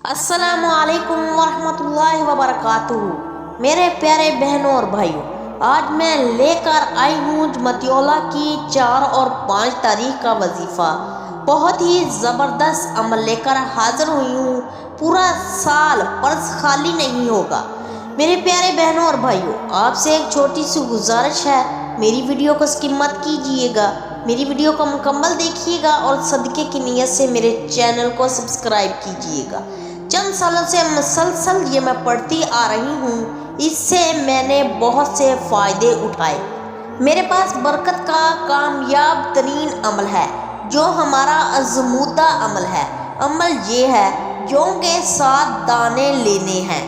السلام علیکم ورحمۃ اللہ وبرکاتہ۔ میرے پیارے بہنوں اور بھائیوں، آج میں لے کر آئی ہوں جمعیت کی 4 اور 5 تاریخ کا وظیفہ۔ بہت ہی زبردست عمل لے کر حاضر ہوئی ہوں۔ پورا سال پرس خالی نہیں ہوگا۔ میرے پیارے بہنوں اور بھائیوں، آپ سے ایک چھوٹی سی گزارش ہے، میری ویڈیو کو اسکپ مت کیجیے گا، میری ویڈیو کو مکمل دیکھیے گا اور صدقے کی نیت سے میرے چینل کو سبسکرائب کیجیے گا۔ چند سالوں سے مسلسل یہ میں پڑھتی آ رہی ہوں، اس سے میں نے بہت سے فائدے اٹھائے۔ میرے پاس برکت کا کامیاب ترین عمل ہے جو ہمارا آزمودہ عمل ہے۔ عمل یہ ہے، جوں کے ساتھ دانے لینے ہیں،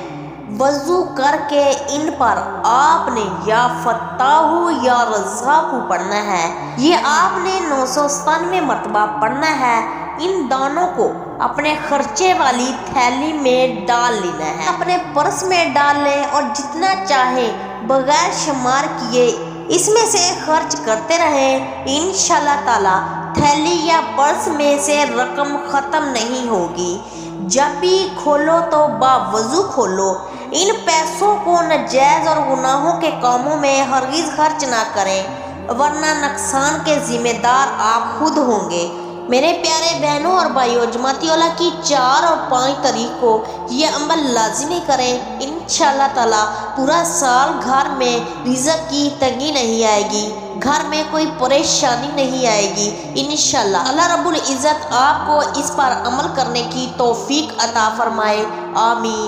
وضو کر کے ان پر آپ نے یا فتاح یا رزاق پڑھنا ہے۔ یہ آپ نے 997 مرتبہ پڑھنا ہے۔ ان دانوں کو اپنے خرچے والی تھیلی میں ڈال لینا ہے، اپنے پرس میں ڈال لیں اور جتنا چاہے بغیر شمار کیے اس میں سے خرچ کرتے رہیں۔ انشاءاللہ تعالی تھیلی یا پرس میں سے رقم ختم نہیں ہوگی۔ جب بھی کھولو تو باوضو کھولو۔ ان پیسوں کو ناجائز اور گناہوں کے کاموں میں ہرگز خرچ نہ کریں، ورنہ نقصان کے ذمہ دار آپ خود ہوں گے۔ میرے پیارے بہنوں اور بھائیوں، جمعیت کی 4 اور 5 تاریخ کو یہ عمل لازمی کریں۔ انشاءاللہ تعالی پورا سال گھر میں رزق کی تنگی نہیں آئے گی، گھر میں کوئی پریشانی نہیں آئے گی۔ انشاءاللہ اللہ رب العزت آپ کو اس پر عمل کرنے کی توفیق عطا فرمائے۔ آمین۔